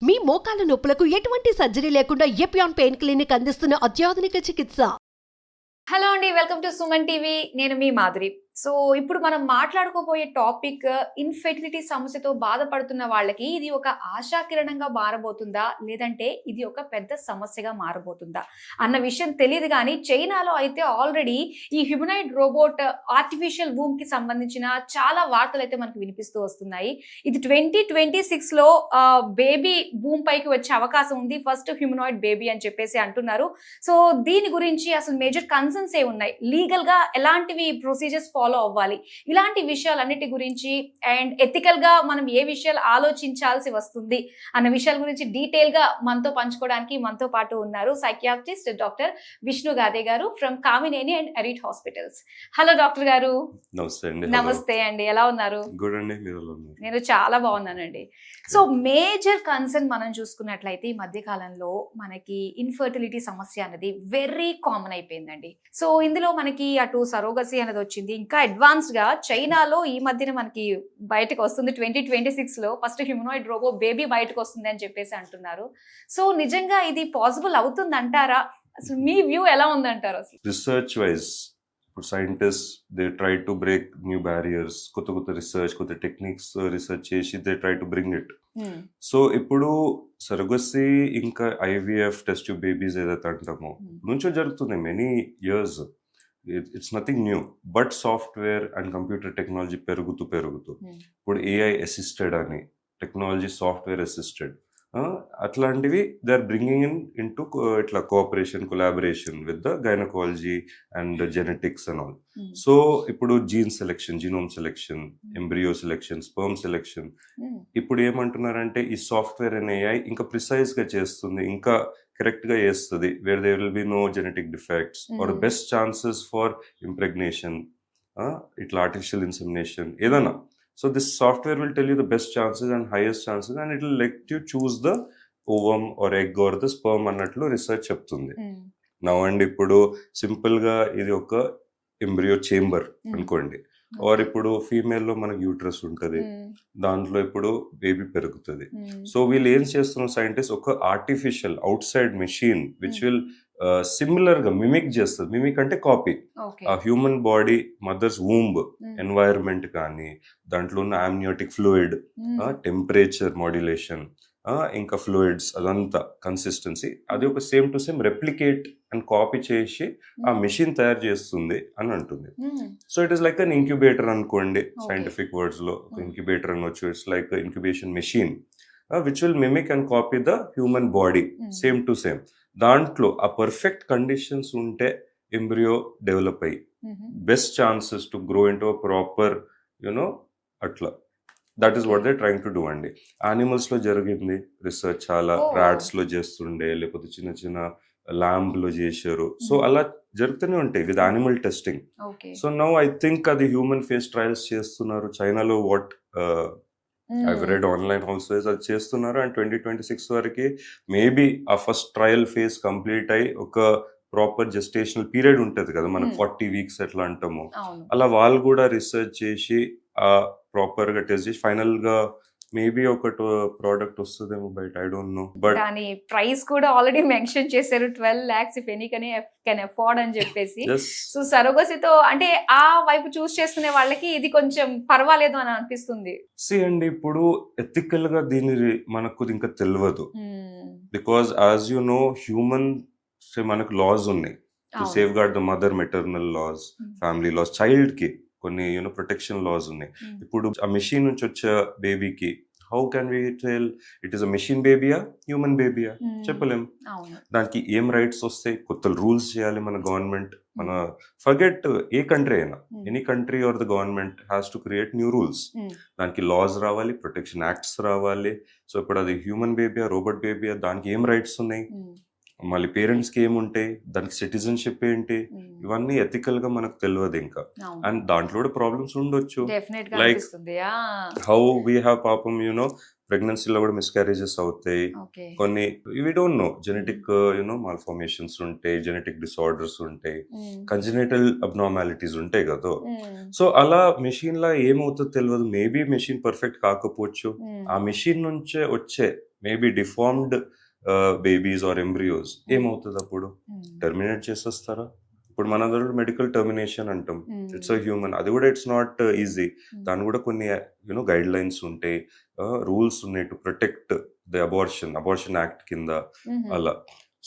మీ మోకాల నొప్పులకు ఎటువంటి సర్జరీ లేకుండా ఎపియాన్ పెయిన్ క్లినిక్ అందిస్తున్న అత్యాధునిక చికిత్స. హలో అండి, వెల్కమ్ టు సుమన్ టీవీ. నేను మీ మాధురి. సో ఇప్పుడు మనం మాట్లాడుకోబోయే టాపిక్ ఇన్ఫెర్టిలిటీ సమస్యతో బాధపడుతున్న వాళ్ళకి ఇది ఒక ఆశాకిరణంగా మారబోతుందా, లేదంటే ఇది ఒక పెద్ద సమస్యగా మారబోతుందా అన్న విషయం తెలియదు. కానీ చైనాలో అయితే ఆల్రెడీ ఈ హ్యూమనాయిడ్ రోబోట్ ఆర్టిఫిషియల్ వూమ్ కి సంబంధించిన చాలా వార్తలు అయితే మనకు వినిపిస్తూ వస్తున్నాయి. ఇది 2026లో బేబీ భూమి పైకి వచ్చే అవకాశం ఉంది, ఫస్ట్ హ్యూమనాయిడ్ బేబీ అని చెప్పేసి అంటున్నారు. సో దీని గురించి అసలు మేజర్ కన్సర్న్స్ ఏ ఉన్నాయి, లీగల్ గా ఎలాంటివి ప్రొసీజర్స్ ఫాలో అవ్వాలి, ఇలాంటి విషయాలన్నిటి గురించి అండ్ ఎథికల్ గా మనం ఏ విషయాలు ఆలోచించాల్సి వస్తుంది అన్న విషయాల గురించి డీటెయిల్ గా మనతో పంచుకోవడానికి మనతో పాటు ఉన్నారు సైకియాట్రిస్ట్ డాక్టర్ విష్ణు గాదే గారు ఫ్రమ్ కామినేని అండ్ ఎరిట్ హాస్పిటల్స్. హలో డాక్టర్ గారు. నమస్తే అండి, ఎలా ఉన్నారు? నేను చాలా బాగున్నానండి. సో మేజర్ కన్సర్న్ మనం చూసుకున్నట్లయితే ఈ మధ్య కాలంలో మనకి ఇన్ఫర్టిలిటీ సమస్య అనేది వెరీ కామన్ అయిపోయిందండి. సో ఇందులో మనకి అటు సరోగసీ అనేది వచ్చింది, ఇంకా అడ్వాన్స్డ్ గా చైనాలో ఈ మధ్యన మనకి బయటకు వస్తుంది 2026లో ఫస్ట్ హ్యూమనాయిడ్ రోబో బేబీ బయటకు వస్తుంది అని చెప్పేసి అంటున్నారు. సో నిజంగా ఇది పాసిబుల్ అవుతుంది అంటారా? అసలు మీ వ్యూ ఎలా ఉందంటారు? అసలు రీసెర్చ్ వైజ్ ఇప్పుడు scientist they try to break new barriers, కొత్త కొత్త రీసెర్చ్, కొత్త టెక్నిక్స్ రీసెర్చ్ చేసి they try to bring it. So ఇప్పుడు సరగసీ ఇంకా ఐవీఎఫ్ టెస్ట్ ట్యూబ్ బేబీస్ ఏదైతే అంటామో నుంచో జరుగుతుంది many years. It's nothing new, but software and computer technology పెరుగుతూ ఇప్పుడు ఏఐ అసిస్టెడ్ అని టెక్నాలజీ, సాఫ్ట్వేర్ అసిస్టెడ్ అట్లాంటివి they are bringing into ఇట్లా cooperation, collaboration with the gynaecology and genetics and all. So ఇప్పుడు gene selection, genome selection, embryo selection, sperm selection ఇప్పుడు ఏమంటున్నారంటే ఈ software and AI ఇంకా precise గా చేస్తుంది, ఇంకా కరెక్ట్ గా చేస్తుంది, where there will be no genetic defects or best chances for impregnation, ఇట్లా ఆర్టిఫిషియల్ ఇన్సెమినేషన్ ఏదైనా. So this software will tell you the best chances and highest chances and it will let you choose the ovum or egg or the sperm అన్నట్లు research చెప్తుంది. నా and ఇప్పుడు simple గా ఇది ఒక embryo chamber అనుకోండి, are ఇప్పుడు female లో మనకి యూట్రస్ ఉంటది, దాంట్లో ఇప్పుడు బేబీ పెరుగుతుంది. సో వీళ్ళు ఏం చేస్తున్నారు సైంటిస్ట్, ఒక artificial outside machine which will similar గా మిమిక్ చేస్తుంది. మిమిక్ అంటే కాపీ, ఆ human body mother's womb environment కానీ దాంట్లో ఉన్న ఆమ్నియోటిక్ ఫ్లూయిడ్, టెంపరేచర్ మాడ్యులేషన్, ఇంకా ఫ్లూయిడ్స్ అదంతా కన్సిస్టెన్సీ అది ఒక same to same replicate and copy చేసి ఆ మెషిన్ తయారు చేస్తుంది అని అంటుంది. So it is like an incubator అనుకోండి, సైంటిఫిక్ వర్డ్స్ లో ఇంక్యుబేటర్ అనొచ్చు. It's like incubation machine which will mimic and copy the human body same to same. దాంట్లో ఆ పర్ఫెక్ట్ కండిషన్స్ ఉంటే ఎంబ్రియో డెవలప్ అయ్యి best chances to grow into proper you know అట్లా. That is what they trying to do అండి. Animals లో జరిగింది research, చాలా rats లో చేస్తుండే, లేకపోతే చిన్న చిన్న ల్యాంబ్ లో చేశారు. సో అలా జరుగుతూనే ఉంటాయి with animal testing. So now I think అది హ్యూమన్ ఫేస్ ట్రయల్స్ చేస్తున్నారు చైనాలో. What I've read online also అది చేస్తున్నారు. అండ్ 2026 వరకు మేబీ ఆ ఫస్ట్ ట్రయల్ ఫేజ్ కంప్లీట్ అయ్యి ఒక ప్రాపర్ జెస్టేషనల్ పీరియడ్ ఉంటుంది కదా మనకు 40 weeks ఎట్లా అంటాము, అలా వాళ్ళు కూడా రీసెర్చ్ చేసి ఆ ప్రాపర్ గా టెస్ట్ చేసి ఫైనల్ గా మేబీ ఒక ప్రోడక్ట్ వస్తుందేమో బయట, ఐ డోంట్ నో. బట్ దాని ప్రైస్ కూడా ఆల్రెడీ మెన్షన్ చేశారు, 12 lakhs if any can afford అని చెప్పేసి. సో సరోగసీతో అంటే ఆ వైపు చూస్ చేసుకునే వాళ్ళకి ఇది కొంచెం పర్వాలేదు అని అనిపిస్తుంది. అండి ఇప్పుడు ఎథికల్ గా దీని మనకు ఇంకా తెలియదు, because as you know human మనకు లాస్ ఉన్నాయి to safeguard the mother, maternal laws, family laws, child కి కొన్ని ప్రొటెక్షన్ లాస్ ఉన్నాయి. ఇప్పుడు ఆ మెషిన్ నుంచి వచ్చే బేబీకి how can we tell it is a machine బేబీయా హ్యూమన్ బేబీయా చెప్పలేం. దానికి ఏం రైట్స్ వస్తాయి, కొత్త రూల్స్ చేయాలి మన గవర్నమెంట్. మన ఫర్గెట్ ఏ కంట్రీ అయినా, any country or the government has to create new rules. దానికి లాస్ రావాలి, ప్రొటెక్షన్ యాక్ట్స్ రావాలి. సో ఇప్పుడు అది హ్యూమన్ బేబీయా, రోబోట్ బేబీయా, దానికి ఏం రైట్స్ ఉన్నాయి, మళ్ళీ పేరెంట్స్ కి ఏముంటాయి, దానికి సిటిజన్షిప్ ఏంటి, ఇవన్నీ ఎథికల్ గా మనకు తెలియదు ఇంకా. అండ్ దాంట్లో కూడా ప్రాబ్లమ్స్ ఉండొచ్చు, లైక్ హౌ వీ హ్యావ్ పాపం ప్రెగ్నెన్సీలో కూడా మిస్క్యారేజెస్ అవుతాయి, కొన్ని we don't know genetic malformations ఉంటాయి, జెనెటిక్ డిసార్డర్స్ ఉంటాయి, కంజెనిటల్ అబ్నార్మాలిటీస్ ఉంటాయి కదా. సో అలా మెషిన్ లా ఏమవుతుందో తెలియదు. మేబీ మెషిన్ పర్ఫెక్ట్ కాకపోవచ్చు, ఆ మెషిన్ నుంచే వచ్చే maybe deformed babies or embryos ఏమవుతుంది అప్పుడు టర్మినేట్ చేసేస్తారా? ఇప్పుడు మన దగ్గర మెడికల్ టర్మినేషన్ అంటాం, ఇట్స్ అ హ్యూమన్, అది కూడా ఇట్స్ నాట్ ఈజీ. దాని కూడా కొన్ని గైడ్ లైన్స్ ఉంటాయి, రూల్స్ ఉన్నాయి to protect the abortion act కింద అలా.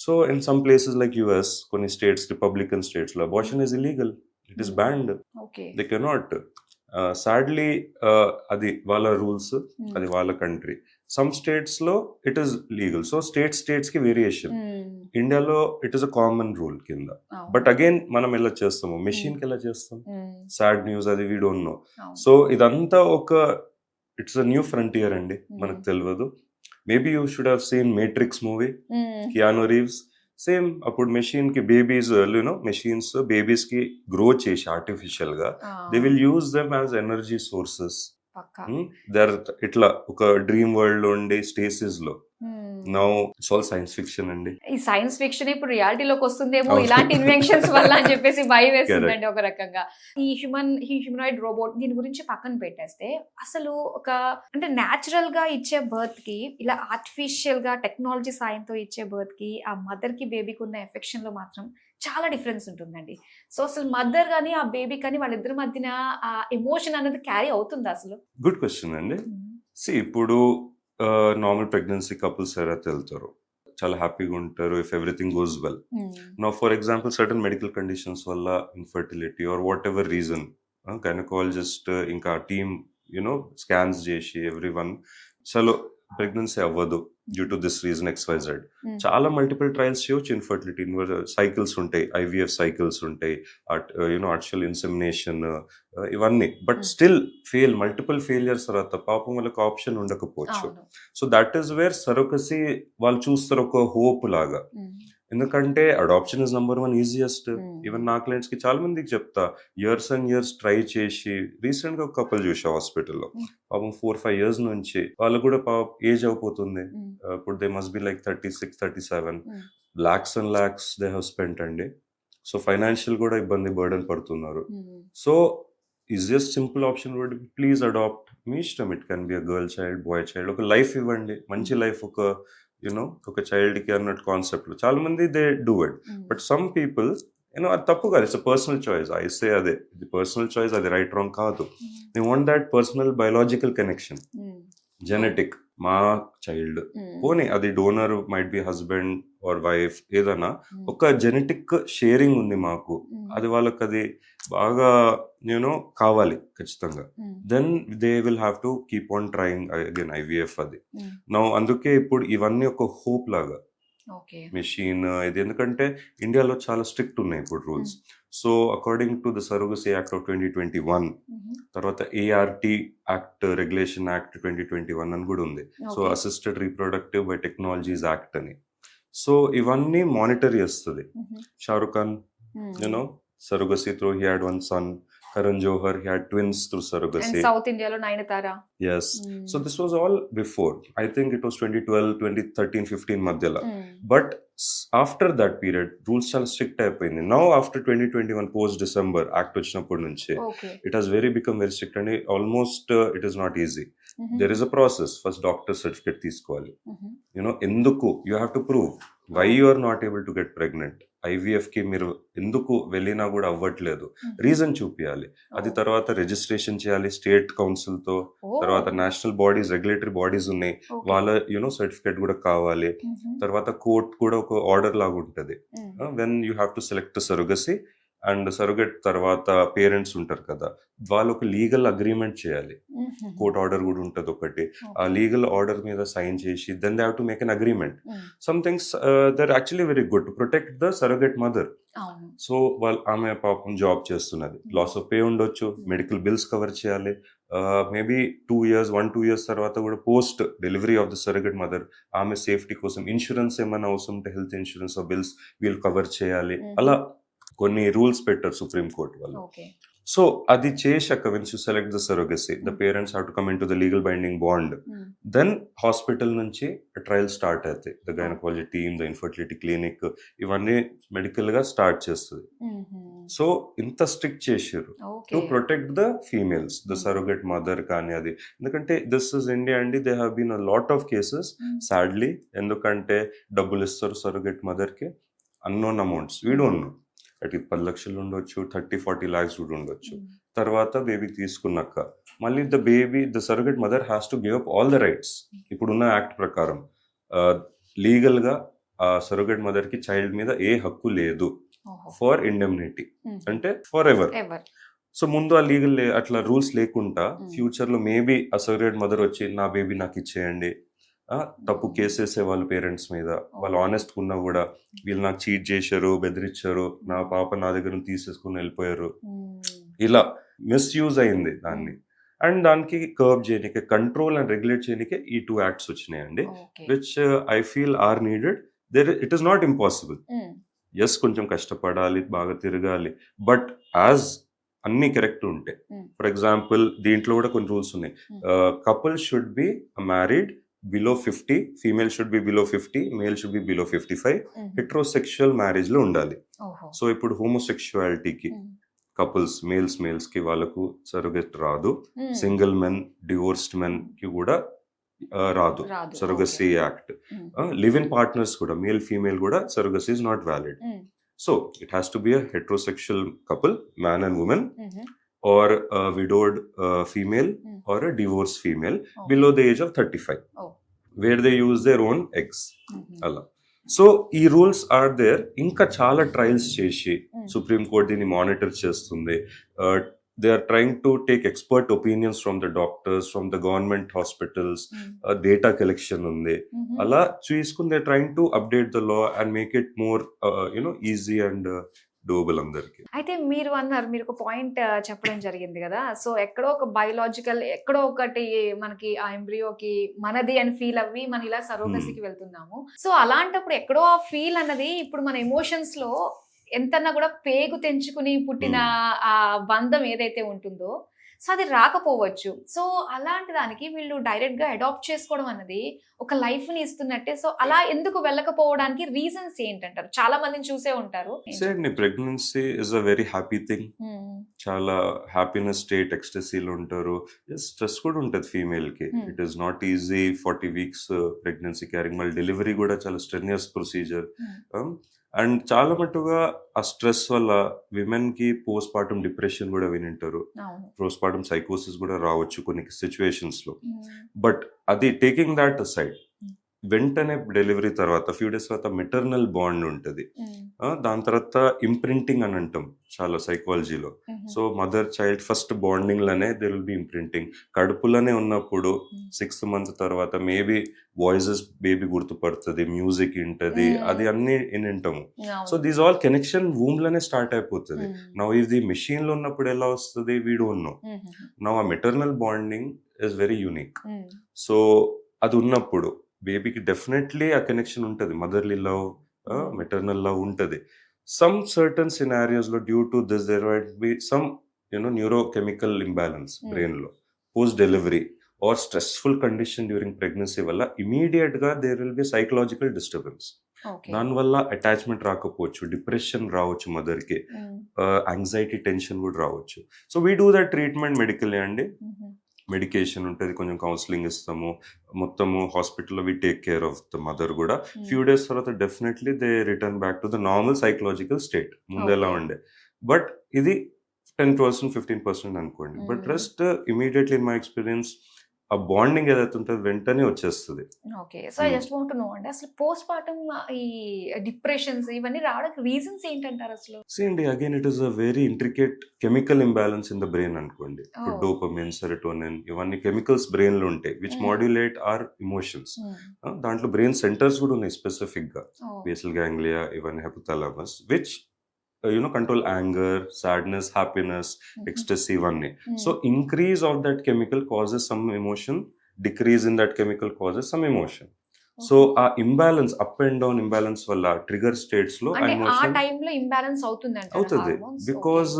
So in some places like US, కొన్ని స్టేట్స్, రిపబ్లికన్ స్టేట్స్ లో abortion is illegal, it is banned, they cannot. Sadly అది వాళ్ళ రూల్స్, అది వాళ్ళ కంట్రీ. సమ్ స్టేట్స్ లో it is legal. So states కి వేరియేషన్. ఇండియాలో it is a common rule కింద. బట్ అగైన్ మనం ఎలా చేస్తాము, మెషిన్ కి ఎలా చేస్తాం? సాడ్ న్యూస్, అది వీ డోంట్ నో. సో ఇదంతా ఇట్స్ అ న్యూ ఫ్రంటియర్ అండి, మనకు తెలియదు. Maybe you should have seen Matrix movie, Keanu Reeves. Same అప్పుడు మెషిన్ కి బేబీస్, మెషిన్స్ బేబీస్ కి గ్రో చేసి ఆర్టిఫిషియల్ గా they will use them as energy sources. There ఇట్లా ఒక డ్రీమ్ వరల్డ్ లో ఉండే స్టేసెస్ లో. Now it's all science fiction అండి. ఈ సైన్స్ ఫిక్షన్ ఇప్పుడు రియాలిటీలోకి వస్తుందేమో ఇలాంటి ఇన్వెన్షన్స్ వల్ల అని చెప్పేసి భయం వేస్తుందండి ఒక రకంగా. ఈ హ్యూమనాయిడ్ రోబోట్ దీని గురించి పక్కన పెట్టేస్తే, అసలు అంటే న్యాచురల్ గా ఇచ్చే బర్త్ కి, ఇలా ఆర్టిఫిషియల్ గా టెక్నాలజీ సాయంతో ఇచ్చే బర్త్ కి, ఆ మదర్ కి బేబీకి ఉన్న ఎఫెక్షన్ లో మాత్రం చాలా డిఫరెన్స్ ఉంటుందండి. సో అసలు మదర్ కానీ ఆ బేబీ కానీ వాళ్ళిద్దరి మధ్యన ఆ ఎమోషన్ అనేది క్యారీ అవుతుంది అసలు? గుడ్ క్వశ్చన్ అండి. ఇప్పుడు నార్మల్ ప్రెగ్నెన్సీ కపుల్స్ ఎవరైతే వెళ్తారో చాలా హ్యాపీగా ఉంటారు ఇఫ్ ఎవ్రీథింగ్ గోస్ వెల్. నా for example certain medical conditions వల్ల infertility or whatever reason, gynaecologist ఇంకా టీమ్ స్కాన్స్ చేసి ఎవ్రీవన్ చలో ప్రెగ్నెన్సీ అవ్వదు due to this reason XYZ, చాలా మల్టిపుల్ ట్రయల్స్ చేయవచ్చు. ఇన్ఫర్టిలిటీ సైకిల్స్ ఉంటాయి, IVF సైకిల్స్ ఉంటాయి, ఆర్టిఫిషియల్ ఇన్సెమినేషన్, ఇవన్నీ. బట్ స్టిల్ మల్టిపుల్ ఫెయిలియర్స్ తర్వాత పాపం వాళ్ళకి ఆప్షన్ ఉండకపోవచ్చు. So that is where surrogacy వాళ్ళు చూస్తారు ఒక హోప్ లాగా. ఎందుకంటే adoption is number 1 easiest. Even నా క్లయింట్స్ కి చాలా మందికి చెప్తా, ఇయర్స్ అండ్ ఇయర్స్ ట్రై చేసి రీసెంట్ గా ఒక కపుల్ చూసా హాస్పిటల్లో, పాపం 4-5 years నుంచి వాళ్ళకు కూడా ఏజ్ అయిపోతుంది. ఇప్పుడు they must be like 36, 37. lakhs and lakhs they have spent అండి. సో ఫైనాన్షియల్ కూడా ఇబ్బంది, బర్డెన్ పడుతున్నారు. So easiest simple option would be please adopt. మీ ఇష్టం, it can be a girl child, boy child, ఒక లైఫ్ ఇవ్వండి, మంచి లైఫ్, ఒక చైల్డ్ కి అన్నట్టు కాన్సెప్ట్ లో చాలా మంది they do it. But some people అది తప్పు కాదు, it's personal choice. I say అదే, ఇది పర్సనల్ చాయిస్, అది రైట్ రాంగ్ కాదు. They want that personal biological connection, genetic. మా చైల్డ్ పోనీ అది donor might be husband or wife, ఏదైనా ఒక జెనెటిక్ షేరింగ్ ఉంది మాకు, అది వాళ్ళకి అది బాగా కావాలి ఖచ్చితంగా. Then they will have to keep on trying again IVF. అది నా అందుకే ఇప్పుడు ఇవన్నీ ఒక హోప్ లాగా మెషిన్ ఇది. ఎందుకంటే ఇండియాలో చాలా స్ట్రిక్ట్ ఉన్నాయి ఇప్పుడు rules. So according to the surrogacy act of 2021, తర్వాత ART యాక్ట్, రెగ్యులేషన్ యాక్ట్ 2021 అని కూడా ఉంది. So assisted reproductive by technologies act అని. సో ఇవన్నీ మానిటర్ చేస్తుంది. Shahrukh Khan surrogacy through he had one son. Karan Johar, he had twins through surrogacy. And South India lo Nayanthara. Yes. So this was all before. I think it was 2012, 2013, 15 madhyala. But after that period, rules chala strict అయిపోయింది. Now after 2021 post December act వచ్చినప్పటి నుంచి it has become very strict and almost it is not easy. There is a process. First doctor certificate తీసుకోవాలి. ఎందుకు you have to prove why you are not able to get pregnant. IVF కి మీరు ఎందుకు వెళ్ళినా కూడా అవ్వట్లేదు, reason చూపించాలి. అది తర్వాత రిజిస్ట్రేషన్ చేయాలి స్టేట్ కౌన్సిల్ తో, తర్వాత నేషనల్ బాడీస్, రెగ్యులేటరీ బాడీస్ ఉన్నాయి, వాళ్ళ సర్టిఫికేట్ కూడా కావాలి. తర్వాత కోర్ట్ కూడా ఒక ఆర్డర్ లాగా ఉంటది. When you have to select surrogacy and surrogate తర్వాత పేరెంట్స్ ఉంటారు కదా, వాళ్ళు ఒక లీగల్ అగ్రిమెంట్ చేయాలి. కోర్ట్ ఆర్డర్ కూడా ఉంటుంది ఒకటి. ఆ లీగల్ ఆర్డర్ మీద సైన్ చేసి then they have to make an agreement. Some things there actually very good to protect the surrogate mother. So ఆమె పాపం జాబ్ చేస్తున్నది, లాస్ ఆఫ్ పే ఉండొచ్చు, మెడికల్ బిల్స్ కవర్ చేయాలి. మేబీ 2 years, 1-2 years తర్వాత కూడా post delivery of the surrogate mother ఆమె safety కోసం ఇన్సూరెన్స్ ఏమైనా అవసరం ఉంటే హెల్త్ ఇన్సూరెన్స్ బిల్స్ వీళ్ళు కవర్ చేయాలి. అలా కొన్ని రూల్స్ పెట్టారు సుప్రీం కోర్ట్ వాళ్ళు. సో అది చేశాక once you select the surrogacy the parents have to come in to the legal binding bond. Then hospital నుంచి ట్రయల్ స్టార్ట్ అవుతాయి. The gynaecology team, the infertility clinic, ఇవన్నీ మెడికల్ గా start చేస్తుంది. So ఇంత strict చేసారు to protect the females, the surrogate mother కానీ అది. ఎందుకంటే దిస్ ఇస్ ఇండియా అండి, they have been a lot of cases sadly. ఎందుకంటే డబ్బులు ఇస్తారు సరోగేట్ మదర్ కి, unknown amounts, we don't no, అటు 10 లక్షలు ఉండొచ్చు, 30-40 lakhs కూడా ఉండొచ్చు. తర్వాత బేబీ తీసుకున్నాక మళ్ళీ the surrogate mother has to give up all the rights. ఇప్పుడున్న యాక్ట్ ప్రకారం లీగల్ గా ఆ సరోగేట్ మదర్ కి చైల్డ్ మీద ఏ హక్కు లేదు ఫర్ ఇండెమ్నిటీ, అంటే ఫర్ ఎవర్. సో ముందు ఆ లీగల్ అట్లా రూల్స్ లేకుండా ఫ్యూచర్ లో మేబీ ఆ సరోగేట్ మదర్ వచ్చి నా బేబీ నాకు ఇచ్చేయండి, తప్పు కేసేసే వాళ్ళు పేరెంట్స్ మీద, వాళ్ళు ఆనెస్ట్ ఉన్నా కూడా వీళ్ళు నాకు చీట్ చేశారు, బెదిరించారు, నా పాప నా దగ్గర తీసేసుకుని వెళ్ళిపోయారు, ఇలా మిస్యూజ్ అయింది దాన్ని. అండ్ దానికి కర్బ్ చేయడానికి, కంట్రోల్ అండ్ రెగ్యులేట్ చేయడానికి ఈ 2 acts వచ్చినాయండి, which I feel are needed. It is not impossible. Yes, కొంచెం కష్టపడాలి, బాగా తిరగాలి, బట్ యాజ్ అన్ని కరెక్ట్ ఉంటాయి. ఫర్ ఎగ్జాంపుల్ దీంట్లో కూడా కొన్ని రూల్స్ ఉన్నాయి. Couple should be married below 50, female should be below 50, male should be below 55. Heterosexual marriage లో ఉండాలి. సో ఇప్పుడు హోమోసెక్షువాలిటీకి కపుల్స్, మేల్స్ కి వాళ్ళకు సరోగేట్ రాదు. సింగిల్ మెన్, డివోర్స్డ్ మెన్ కి కూడా రాదు surrogacy act. Live in partners కూడా, మేల్ ఫీమేల్ కూడా surrogacy is not valid. So it has to be a heterosexual couple, man and women, or a widowed female or a divorced female below the age of 35, where they use their own eggs. Alla. So ఈ rules are there. ఇంకా చాలా trials చేసి supreme court దీన్ని monitor చేస్తుంది. They are trying to take expert opinions from the doctors, from the government hospitals, data collection ఉంది. అలా చూసుకుని they trying to update the law and make it more easy and doable అందరికి. అయితే మీరు అన్నారు, మీరు ఒక పాయింట్ చెప్పడం జరిగింది కదా, సో ఎక్కడో ఒక బయోలాజికల్, ఎక్కడో ఒకటి మనకి ఆ ఎంబ్రియోకి మనది అని ఫీల్ అవ్వి మనం ఇలా సరోగసీకి వెళ్తున్నాము. సో అలాంటప్పుడు ఎక్కడో ఆ ఫీల్ అన్నది ఇప్పుడు మన ఎమోషన్స్ లో ఎంతన్నా కూడా పేగు తెంచుకుని పుట్టిన ఆ బంధం ఏదైతే ఉంటుందో సో అది రాకపోవచ్చు. సో అలాంటి దానికి వీళ్ళు డైరెక్ట్ గా అడాప్ట్ చేసుకోవడం అన్నది ఒక లైఫ్ ని ఇస్తున్నట్టే. సో అలా ఎందుకు వెళ్ళకపోవడానికి రీజన్స్ ఏంటంటారు? చాలా మందిని చూసే ఉంటారు. Pregnancy is a very happy thing. చాలా హ్యాపీనెస్ స్టేట్, ఎక్స్టసీలో ఉంటారు. స్ట్రెస్ కూడా ఉంటుంది ఫీమేల్ కి. It is not easy 40 weeks pregnancy carrying. మళ్ళీ డెలివరీ కూడా చాలా స్ట్రెనియస్ ప్రొసీజర్. అండ్ చాలా మట్టుగా ఆ స్ట్రెస్ వల్ల విమెన్ కి పోస్ట్ పార్టమ్ డిప్రెషన్ కూడా వినింటారు, పోస్ట్ పార్టమ్ సైకోసిస్ కూడా రావచ్చు కొన్ని సిచ్యువేషన్స్ లో. బట్ అది టేకింగ్ దాట్ అసైడ్, వెంటనే డెలివరీ తర్వాత ఫ్యూ డేస్ తర్వాత మెటర్నల్ బాండ్ ఉంటుంది. దాని తర్వాత ఇంప్రింటింగ్ అని అంటాం చాలా సైకాలజీలో. So mother child first bonding లోనే దెర్ విల్ బి ఇంప్రింటింగ్. కడుపులోనే ఉన్నప్పుడు 6th month తర్వాత మేబీ వాయిసెస్ బేబీ గుర్తుపడుతుంది, మ్యూజిక్ వింటది, అది అన్ని వింటాము. So these all connection womb లోనే స్టార్ట్ అయిపోతుంది. నా ఇది మెషిన్ లో ఉన్నప్పుడు ఎలా వస్తుంది వీ డోంట్ నో. నా ఆ maternal bonding is very unique. So అది ఉన్నప్పుడు బేబీకి డెఫినెట్లీ ఆ కనెక్షన్ ఉంటుంది, మదర్లీ లవ్, మెటర్నల్ లవ్ ఉంటుంది. సమ్ సర్టన్ సినారియోస్ లో due to this there might be some neurochemical imbalance brain లో post delivery or stressful condition during pregnancy వల్ల immediate గా there will be psychological disturbance. దానివల్ల attachment రాకపోవచ్చు, depression రావచ్చు mother కి, anxiety, tension కూడా రావచ్చు. So we do that treatment medical అండి. మెడికేషన్ ఉంటుంది, కొంచెం కౌన్సిలింగ్ ఇస్తాము, మొత్తము హాస్పిటల్లో we take care of the mother కూడా. ఫ్యూ డేస్ తర్వాత definitely they return back to the normal psychological state ముందు ఎలా ఉండే. బట్ ఇది 10%, 15% అనుకోండి. But rest immediately in my experience ఆ బాండింగ్ ఏదైతే ఉంటుందో వెంటనే వచ్చేస్తుంది. Okay, so I just want to know అండి, అసలు పోస్ట్ పార్టమ్ ఈ డిప్రెషన్స్ ఇవన్నీ రావడానికి రీజన్స్ ఏంటంటారు అసలు? అండి again it is a very intricate chemical imbalance in the brain అనుకోండి. డోపమిన్, సెరోటోనిన్ ఇవన్నీ కెమికల్స్ బ్రెయిన్ లో ఉంటాయి విచ్ మాడ్యులేట్ అవర్ ఎమోషన్స్. దాంట్లో బ్రెయిన్ సెంటర్స్ కూడా ఉన్నాయి స్పెసిఫిక్ గా, బేసల్ గ్యాంగ్లియా, ఇవన్నీ hypothalamus, which control anger, sadness, happiness, ecstasy, ivanni. So increase of that chemical causes some emotion, decrease in that chemical causes some emotion. So ఆ imbalance, up and down imbalance వల్ల trigger states లో ఆ time లో imbalance అవుతుంది, because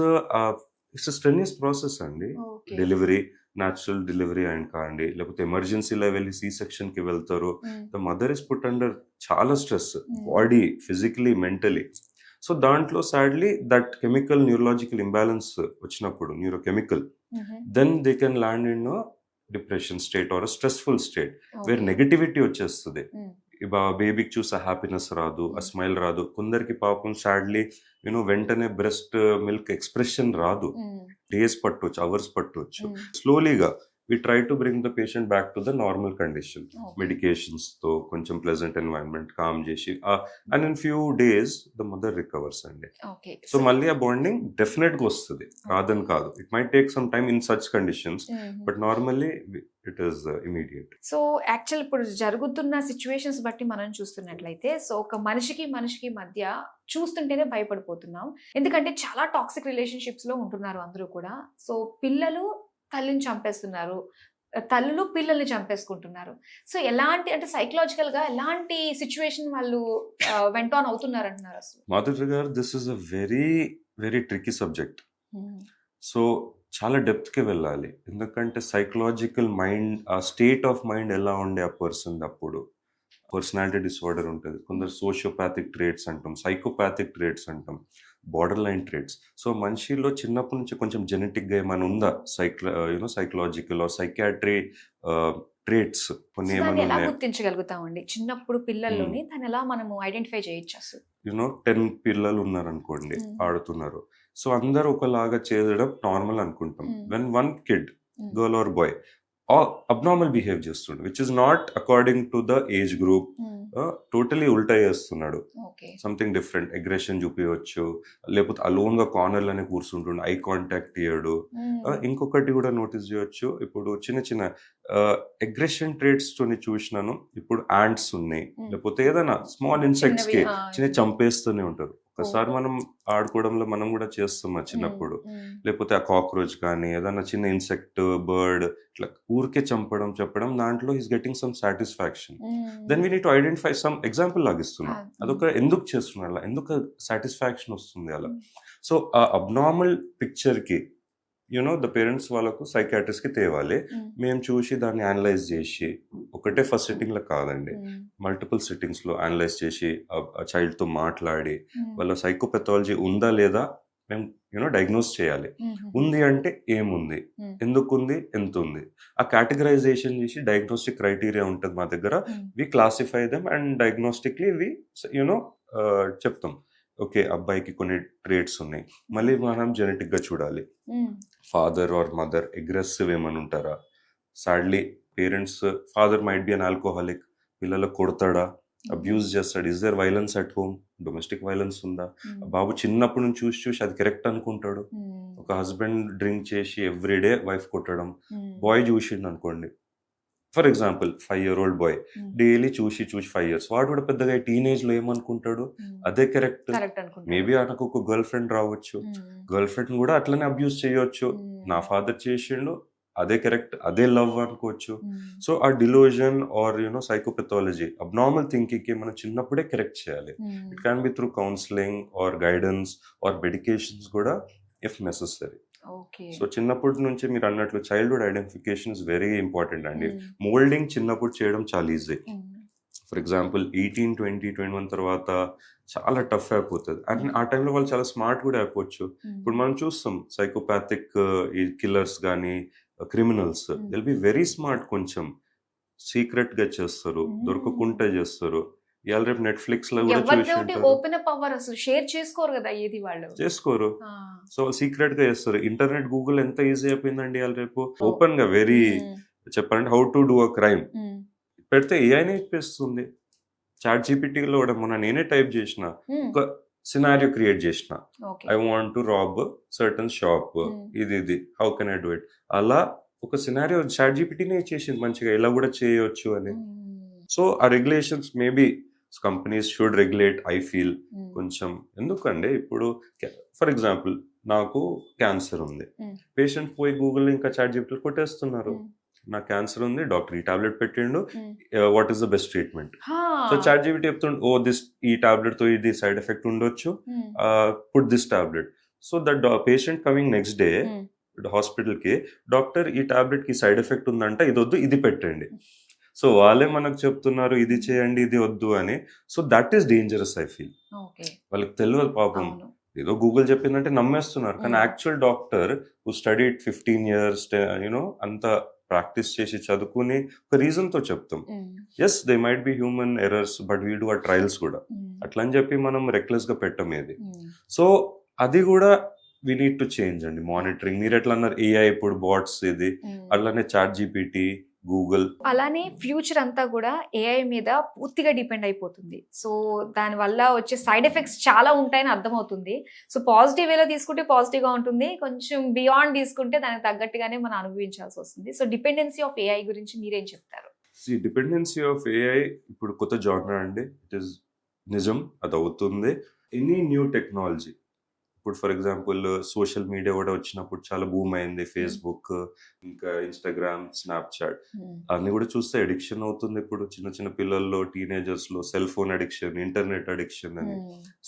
it's strenuous process అండి. Okay. Delivery, natural delivery and కాండి, లేకపోతే ఎమర్జెన్సీలో వెళ్ళి సి సెక్షన్ కి వెళ్తారు. The mother is put under చాలా stress, body, physically, mentally. So దాంట్లో sadly that chemical neurological imbalance వచ్చినప్పుడు, neurochemical, then they can land in depression state or stressful state where negativity వచ్చేస్తుంది. బేబీకి చూసే హ్యాపీనెస్ రాదు, ఆ స్మైల్ రాదు. కొందరికి పాపం సాడ్లీ వెంటనే బ్రెస్ట్ మిల్క్ ఎక్స్ప్రెషన్ రాదు. డేస్ పట్టవచ్చు, అవర్స్ పట్టవచ్చు. స్లోలీగా we try to bring the patient back to the normal condition. Medications తో కొంచెం ప్లెజెంట్ ఎన్వైరన్మెంట్ కామ్ చేసి and in few days the mother recovers అండి. సో మళ్ళీ ఆ బాండింగ్ డెఫినెట్ గా వస్తుంది, కాదని కాదు. It might take some time in such conditions, but normally it is immediate. So actual ఇప్పుడు జరుగుతున్న సిచ్యువేషన్స్ బట్టి మనం చూస్తున్నట్లయితే, సో ఒక మనిషికి మధ్య చూస్తుంటేనే భయపడిపోతున్నాం. ఎందుకంటే చాలా టాక్సిక్ రిలేషన్షిప్స్ లో ఉంటున్నారు అందరూ కూడా. సో పిల్లలు తల్లిని చంపేస్తున్నారు, తల్లులు పిల్లల్ని చంపేసుకుంటున్నారు. సో ఎలాంటి అంటే సైకలాజికల్ గా ఎలాంటి సిచ్యువేషన్ వాళ్ళు వెంట ఆన్ అవుతున్నారు అంటున్నారు అసలు? మాధురి గారు, this is a very very tricky subject. So చాలా డెప్త్ కి వెళ్ళాలి. ఎందుకంటే సైకలాజికల్ మైండ్, ఆ స్టేట్ ఆఫ్ మైండ్ ఎలా ఉండే ఆ పర్సన్ అప్పుడు. పర్సనాలిటీ డిసార్డర్ ఉంటుంది, కొందరు సోషియోపాథిక్ ట్రేట్స్ అంటాం, సైకోపాథిక్ ట్రేట్స్ అంటాం, బార్డర్ లైన్ ట్రేట్స్. సో మనిషిలో చిన్నప్పటి నుంచి కొంచెం జెనెటిక్గా ఏమైనా ఉందా, సైకలాజికల్ ఆర్ సైకియాట్రీ ట్రేట్స్ కొన్ని ఏమైనా ఎలా ఉన్నాయా? గుర్తించగలుగుతామండి చిన్నప్పుడు పిల్లల్లోని? దాన్ని ఎలా మనము ఐడెంటిఫై చేయొచ్చు అసలు? 10 పిల్లలు ఉన్నారనుకోండి, ఆడుతున్నారు. సో అందరూ ఒకలాగా చేయడం నార్మల్ అనుకుంటాం. When one kid, girl or boy, abnormal behave చేస్తుండు, which is not according to the age group, totally ఉల్టా చేస్తున్నాడు, సంథింగ్ డిఫరెంట్, అగ్రెషన్ చూపించవచ్చు, లేకపోతే అలోన్ గా కార్నర్లోనే కూర్చుంటుండు, ఐ కాంటాక్ట్ ఇయ్యడు. ఇంకొకటి కూడా నోటీస్ చేయొచ్చు, ఇప్పుడు చిన్న చిన్న అగ్రెషన్ ట్రేట్స్ తోని చూసినాను. ఇప్పుడు యాంట్స్ ఉన్నాయి, లేకపోతే ఏదైనా స్మాల్ ఇన్సెక్ట్స్ కి చిన్న చంపేస్తూనే ఉంటారు. ఒకసారి మనం ఆడుకోవడంలో మనం కూడా చేస్తాం చిన్నప్పుడు. లేకపోతే ఆ కాక్రోచ్ కానీ ఏదైనా చిన్న ఇన్సెక్ట్, బర్డ్ ఇట్లా ఊరికే చెప్పడం, దాంట్లో is getting some satisfaction. Then we need to identify some example లాగిస్తున్నాం, అదొక ఎందుకు చేస్తున్నారు అలా, ఎందుకు సాటిస్ఫాక్షన్ వస్తుంది అలా. సో ఆ అబ్నార్మల్ పిక్చర్ కి ద పేరెంట్స్ వాళ్ళకు సైకాట్రిస్ట్ కి తేవాలి. మేము చూసి దాన్ని అనలైజ్ చేసి, ఒకటే ఫస్ట్ సిట్టింగ్ లో కాదండి, మల్టిపుల్ సిట్టింగ్స్ లో అనలైజ్ చేసి ఆ చైల్డ్ తో మాట్లాడి వాళ్ళ సైకోపెథాలజీ ఉందా లేదా మేము డయాగ్నోస్ చేయాలి. ఉంది అంటే ఏముంది, ఎందుకుంది, ఎంత ఉంది, ఆ కేటగరైజేషన్ చేసి డయాగ్నోస్టిక్ క్రైటీరియా ఉంటుంది మా దగ్గర. వి క్లాసిఫై దెమ్ అండ్ డయాగ్నోస్టిక్లీ వి చెప్తాం. ఓకే, అబ్బాయికి కొన్ని ట్రేట్స్ ఉన్నాయి, మళ్ళీ మనం జెనెటిక్ గా చూడాలి. ఫాదర్ ఆర్ మదర్ అగ్రెసివ్ ఏమని ఉంటారా? Sadly parents, father might be an alcoholic, పిల్లలకు కొడతాడా, అబ్యూజ్ చేస్తాడు, is there violence at home, domestic violence ఉందా? బాబు చిన్నప్పటి నుంచి చూసి అది కరెక్ట్ అనుకుంటాడు. ఒక హస్బెండ్ డ్రింక్ చేసి ఎవ్రీడే వైఫ్ కొట్టడం, బాయ్ చూసిండు అనుకోండి, for example 5-year-old bye daily చూసి 5 years, వాడు కూడా పెద్దగా టీనేజ్ లో ఏమనుకుంటాడు, అదే కరెక్ట్. మేబీ ఆయనకు ఒక గర్ల్ ఫ్రెండ్ రావచ్చు, గర్ల్ ఫ్రెండ్ కూడా అట్లనే అబ్యూస్ చేయొచ్చు, నా ఫాదర్ చేసిండు అదే కరెక్ట్, అదే లవ్ అనుకోవచ్చు. సో ఆ delusion or psychopathology, abnormal thinking కి మనం చిన్నప్పుడే కరెక్ట్ చేయాలి. It can be through counselling or guidance or medications కూడా ఇఫ్ నెసెసరీ. సో చిన్నప్పటి నుంచి మీరు అన్నట్లు childhood identification is very important అండి. మోల్డింగ్ చిన్నప్పుడు చేయడం చాలా ఈజీ. ఫర్ ఎగ్జాంపుల్ 18, 20, 21 తర్వాత చాలా టఫ్ అయిపోతుంది. అండ్ ఆ టైంలో వాళ్ళు చాలా స్మార్ట్ కూడా అయిపోవచ్చు. ఇప్పుడు మనం చూస్తాం సైకోపాథిక్ ఈ కిల్లర్స్ కానీ criminals, they'll be very smart, కొంచెం సీక్రెట్ గా చేస్తారు, దొరకకుండా చేస్తారు. ఇవాళ రేపు నెట్ఫ్లిక్స్ లో కూడా ఓపెన్ అప్ అవ్వరు, అసలు షేర్ చేసుకోరు కదా, ఏది వాళ్ళు చేసుకోరు. సో సీక్రెట్ గా చేస్తారు. ఇంటర్నెట్, గూగుల్ ఎంత ఈజీ అయిపోయిందండి ఇవాళ రేపు. ఓపెన్ గా వెరీ చెప్పాలంటే how to do a crime పెడితే ఏఐనే ఇప్పేస్తుంది. చాట్ జీపీటీలో కూడా మొన్న నేనే టైప్ చేసిన, ఒక సినారియో క్రియేట్ చేసిన, I want to rob certain shop, ఇది how can I do it, అలా ఒక సినారియో చాట్ జీపీటీనే చేసింది మంచిగా, ఇలా కూడా చేయొచ్చు అని. సో ఆ regulations maybe companies should regulate, I feel. కొంచెం ఎందుకంటే ఇప్పుడు ఫర్ ఎగ్జాంపుల్ నాకు క్యాన్సర్ ఉంది, పేషెంట్ పోయి గూగుల్ ఇంకా చాట్ జీపీటీ కొట్టేస్తున్నారు, నాకు క్యాన్సర్ ఉంది, డాక్టర్ ఈ టాబ్లెట్ పెట్టిండు, what is the best treatment. So ChatGPT చెప్తుండు, ఈ టాబ్లెట్ తో ఇది సైడ్ ఎఫెక్ట్ ఉండొచ్చు, put this tablet. So that patient coming next day హాస్పిటల్కి, డాక్టర్ ఈ టాబ్లెట్కి సైడ్ ఎఫెక్ట్ ఉందంట, ఇది వద్దు ఇది పెట్టండి. సో వాళ్ళే మనకు చెప్తున్నారు ఇది చేయండి ఇది వద్దు అని. So that is dangerous I feel. Okay. వాళ్ళకి తెలియదు పాపం, అవును. ఏదో గూగుల్ చెప్పిందంటే నమ్మేస్తున్నారు. కానీ actual doctor who studied 15 years అంత ప్రాక్టీస్ చేసి చదువుకుని ఒక రీజన్ తో చెప్తాం. Yes they might be human errors, but we do ఆ ట్రయల్స్ కూడా. అట్లా అని చెప్పి మనం రెక్లెస్ గా పెట్టమేది. సో అది కూడా వీ నీడ్ టు చేంజ్ అండి. మానిటరింగ్ మీరు ఎట్లా అన్నారు, ఏఐ ఇప్పుడు బాట్స్ ఇది, అట్లానే చాట్ జీపీటీ, గూగుల్. అలానే ఫ్యూచర్ అంతా కూడా ఏఐ మీద పూర్తిగా డిపెండ్ అయిపోతుంది. సో దాని వల్ల వచ్చే సైడ్ ఎఫెక్ట్స్ చాలా ఉంటాయని అర్థమవుతుంది. సో పాజిటివ్ వేలో తీసుకుంటే పాజిటివ్ గా ఉంటుంది, కొంచెం బియాండ్ తీసుకుంటే దానికి తగ్గట్టుగానే మనం అనుభవించాల్సి వస్తుంది. సో డిపెండెన్సీ ఆఫ్ ఏఐ గురించి మీరేం చెప్తారు? డిపెండెన్సీ ఆఫ్ ఏఐ ఇప్పుడు కొత్త జానర్ అండి. ఇట్ ఈస్ నిజం, అది అవుతుంది. ఎనీ న్యూ టెక్నాలజీ, ఇప్పుడు ఫర్ ఎగ్జాంపుల్ సోషల్ మీడియా కూడా వచ్చినప్పుడు చాలా బూమ్ అయింది. ఫేస్బుక్, ఇంకా ఇన్స్టాగ్రామ్, స్నాప్చాట్ అన్ని కూడా చూస్తే అడిక్షన్ అవుతుంది. ఇప్పుడు చిన్న చిన్న పిల్లల్లో, టీనేజర్స్ లో cell phone addiction, internet addiction అని.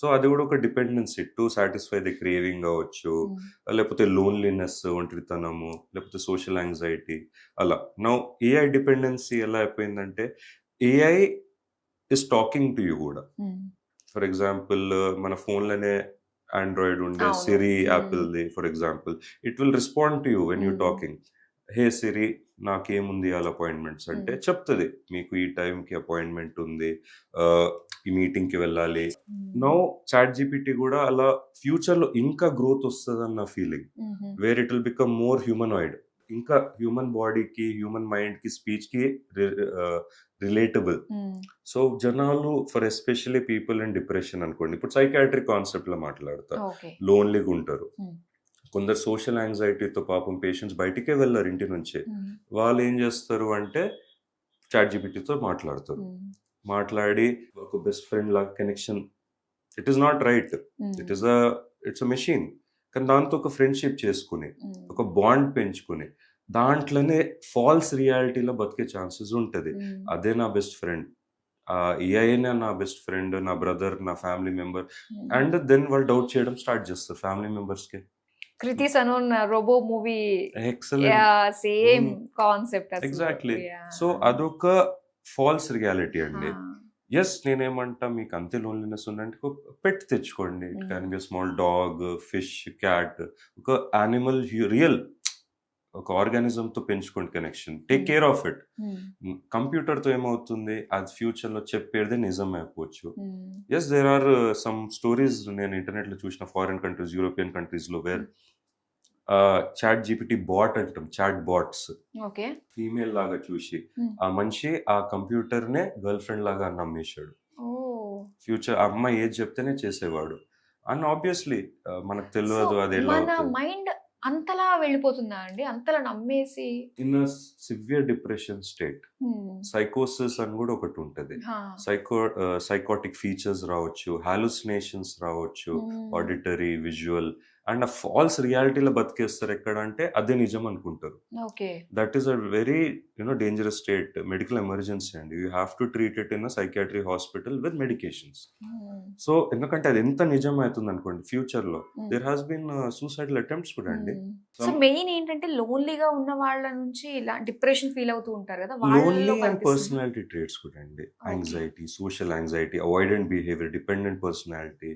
సో అది కూడా ఒక dependency to satisfy the craving అవ్వచ్చు, లేకపోతే లోన్లీనెస్, ఒంటరితనము, లేకపోతే సోషల్ యాంగ్జైటీ అలా. నౌ ఏఐ డిపెండెన్సీ ఎలా అయిపోయిందంటే AI is talking to you కూడా. ఫర్ ఎగ్జాంపుల్ మన ఫోన్లోనే ఆండ్రాయిడ్ ఉండే సిరి, యాపిల్ది for example, it will respond to you when you talking. Hey Siri, నాకేముంది వాళ్ళ అపాయింట్మెంట్స్ అంటే చెప్తుంది, మీకు ఈ టైంకి అపాయింట్మెంట్ ఉంది, ఈ మీటింగ్కి వెళ్ళాలి. నౌ చాట్ జీపీటీ కూడా అలా ఫ్యూచర్లో ఇంకా గ్రోత్ వస్తుందన్న feeling, where it will become more humanoid, ఇంకా హ్యూమన్ బాడీకి, హ్యూమన్ మైండ్కి, స్పీచ్కి రిలేటబుల్. సో జనాలు, for especially people in depression అనుకోండి, ఇప్పుడు సైకాట్రిక్ కాన్సెప్ట్ లో మాట్లాడతారు, లోన్లీగా ఉంటారు. కొందరు సోషల్ యాంగ్జైటీతో పాపం పేషెంట్స్ బయటికే వెళ్ళారు ఇంటి నుంచే. వాళ్ళు ఏం చేస్తారు అంటే చాట్ జీపీటీతో మాట్లాడతారు. మాట్లాడి ఒక బెస్ట్ ఫ్రెండ్ లాగా connection. It is not right, it's a machine. కానీ దాంతో ఒక ఫ్రెండ్షిప్ చేసుకుని, ఒక బాండ్ పెంచుకుని, దాంట్లోనే ఫాల్స్ రియాలిటీలో బతికే ఛాన్సెస్ ఉంటుంది. అదే నా బెస్ట్ ఫ్రెండ్, ఏఐనే నా బెస్ట్ ఫ్రెండ్, నా బ్రదర్, నా ఫ్యామిలీ మెంబర్. అండ్ దెన్ వాళ్ళు డౌట్ చేయడం స్టార్ట్ చేస్తారు ఫ్యామిలీ మెంబర్స్ కి. Kriti Sanon robot movie same concept. Exactly. So అదొక ఫాల్స్ రియాలిటీ అండి. ఎస్, నేనేమంటా, మీకు అంతే లోన్లీనెస్ ఉందంటే ఒక పెట్ తెచ్చుకోండి. It can be small dog, fish, cat, ఒక యానిమల్, రియల్ ఒక ఆర్గానిజం తో పెంచుకోండి connection. Take care of it. Computer తో ఏమవుతుంది, అది ఫ్యూచర్ లో చెప్పేది నిజం అయిపోవచ్చు. Yes, there are some stories నేను ఇంటర్నెట్ లో చూసిన, ఫారిన్ కంట్రీస్, యూరోపియన్ కంట్రీస్ లో, వేర్ చాట్ జీపీటీ బాట్ అంటాం, చాట్ బాట్స్, ఫీమేల్ లాగా చూసి ఆ మనిషి ఆ కంప్యూటర్ నే గర్ల్ ఫ్రెండ్ లాగా నమ్మేశాడు. ఫ్యూచర్ అమ్మాయి ఏది చెప్తేనే చేసేవాడు. అండ్ ఆబ్వియస్లీ మనకు తెలియదు అది ఎలా మైండ్ అంతలా వెళ్ళిపోతుందా అండి, అంతలా నమ్మేసి. ఇన్ సివియర్ డిప్రెషన్ స్టేట్, సైకోసిస్ అని కూడా ఒకటి ఉంటది. సైకోటిక్ ఫీచర్స్ రావచ్చు, హాలుసినేషన్స్ రావచ్చు, ఆడిటరీ, విజువల్, అండ్ ఆ ఫాల్స్ రియాలిటీలో బతికేస్తారు. ఎక్కడ అంటే అదే నిజం అనుకుంటారు. That is a very dangerous state, medical emergency అండి. You have to treat it in psychiatry hospital with medications. So ఎందుకంటే అది ఎంత నిజం అవుతుంది అనుకోండి, ఫ్యూచర్ లో there has been suicidal attempts కూడా అండి. సో మెయిన్ ఏంటంటే లోన్లీగా ఉన్న వాళ్ళ నుంచి ఇలా డిప్రెషన్ ఫీల్ అవుతూ ఉంటారు కదా, లోన్లీ అండ్ పర్సనాలిటీ ట్రేట్స్ కూడా అండి. Anxiety, social anxiety, avoidant behaviour, dependent personality,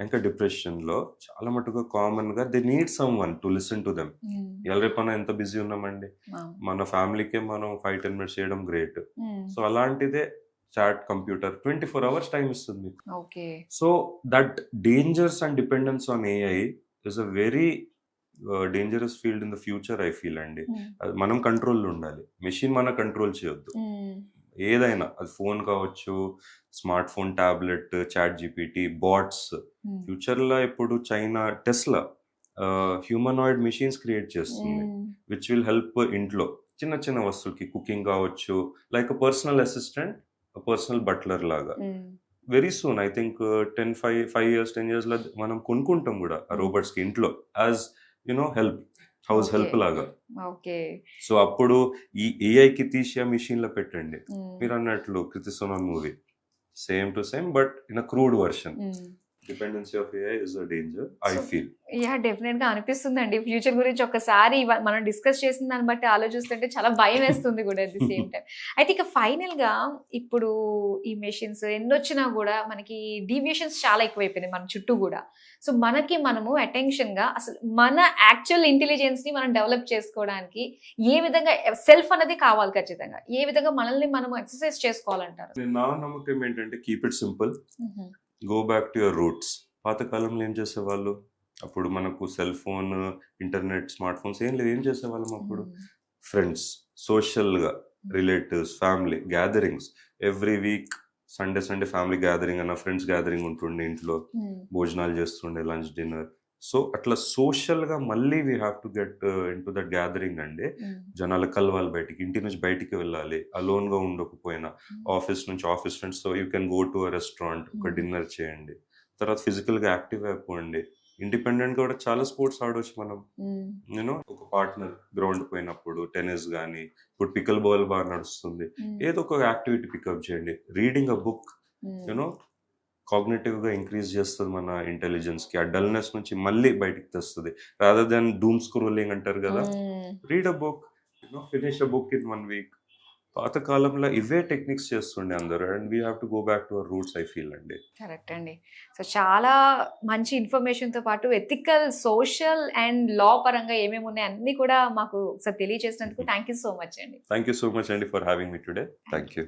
ఇంకా డిప్రెషన్ లో చాలా మటుగా కామన్ గా they need someone to listen to them. రేపన్నా ఎంత బిజీ ఉన్నామండి, మన ఫ్యామిలీకే మనం 5-10 minutes చేయడం గ్రేట్. సో అలాంటిదే చాట్ కంప్యూటర్ 24 hours టైం ఇస్తుంది. So that dangers and dependence on AI is a very dangerous field in the future I feel అండి. మనం కంట్రోల్లో ఉండాలి, మెషిన్ మన కంట్రోల్ చేయొద్దు. ఏదైనా అది ఫోన్ కావచ్చు, smart phone, tablet, chat GPT, bots. Future లో ఇప్పుడు China Tesla humanoid machines create చేస్తుంది, విచ్ విల్ హెల్ప్ ఇంట్లో చిన్న చిన్న వస్తువులకి, కుకింగ్ కావచ్చు, like personal assistant, personal butler లాగా. Very soon, I think 5 years లో మనం కొనుక్కుంటాం కూడా ఆ రోబోట్స్ కి ఇంట్లో, యాజ్ హెల్ప్, హౌస్ హెల్ప్ లాగా. సో అప్పుడు ఈ ఏఐకి తీసి మిషన్ లో పెట్టండి. మీరు అన్నట్లు Kriti Sanon movie same to same, but in a crude version. Dependency of AI is a danger I So, feel. Yeah definite గా అనిపిస్తుందండి. ఫ్యూచర్ గురించి ఒకసారి మనం డిస్కస్ చేసిన దాన్ని బట్టి ఆలోచిస్తుంటే చాలా భయం వేస్తుంది కూడా అట్ ది సేమ్ టైం. అయితే ఇక ఫైనల్ గా ఇప్పుడు ఈ మెషిన్స్ ఎన్నొచ్చినా కూడా మనకి డీవియేషన్స్ చాలా ఎక్కువైపోయినాయి మన చుట్టూ కూడా. సో మనము అటెన్షన్ గా అసలు మన యాక్చువల్ ఇంటెలిజెన్స్ ని మనం డెవలప్ చేసుకోవడానికి ఏ విధంగా సెల్ఫ్ అనేది కావాలి ఖచ్చితంగా. ఏ విధంగా మనల్ని మనం ఎక్సర్సైజ్ చేసుకోవాలంటారు? నా నమ్మకం ఏంటంటే keep it simple, go back to your roots. పాతకాలంలో ఏం చేసేవాళ్ళు? అప్పుడు మనకు cell phone, internet, smart phones ఏం లేదు. ఏం చేసేవాళ్ళం అప్పుడు? ఫ్రెండ్స్, సోషల్గా, relatives, family gatherings. Every week Sunday family gathering అన్న ఫ్రెండ్స్ గ్యాదరింగ్ ఉంటుండే, ఇంట్లో భోజనాలు చేస్తుండే, లంచ్ డిన్నర్. సో అట్లా సోషల్గా మళ్ళీ we have to get in to that gathering అండి. జనాలు కలవాలి, బయటికి, ఇంటి నుంచి బయటికి వెళ్ళాలి, అలోన్గా ఉండకపోయినా. ఆఫీస్ ఫ్రెండ్స్తో you can go to a restaurant, ఒక డిన్నర్ చేయండి. తర్వాత ఫిజికల్గా యాక్టివ్ అయిపోండి. ఇండిపెండెంట్గా కూడా చాలా స్పోర్ట్స్ ఆడవచ్చు మనం. నేను ఒక పార్ట్నర్ గ్రౌండ్ పోయినప్పుడు టెన్నిస్ కానీ, ఇప్పుడు పికల్ బాల్ బాగా నడుస్తుంది, ఏదో ఒక యాక్టివిటీ పికప్ చేయండి. రీడింగ్ అ బుక్ యూనో కాగ్నిటివ్గా ఇంక్రీజ్ చేస్తుంది మన ఇంటెలిజెన్స్కి. ఆ డల్నెస్ నుంచి మళ్ళీ బయటికి తెస్తుంది. రాదర్ దాన్ డూమ్ స్క్రోలింగ్ అంటారు కదా. Read a book, finish a book in 1 week. పాతకాలంలో ఇవే టెక్నిక్స్ చేస్తుండే అందరూ. And we have to go back to our roots I feel అండి. కరెక్ట్ అండి. సో చాలా మంచి ఇన్ఫర్మేషన్తో పాటు ఎథికల్, సోషల్ అండ్ లా పరంగా ఏమేమి ఉన్నాయి అన్ని కూడా మాకు ఒకసారి తెలియజేసినందుకు థ్యాంక్ యూ సో మచ్ అండి. థ్యాంక్ యూ సో మచ్ అండి for having me today. Thank you.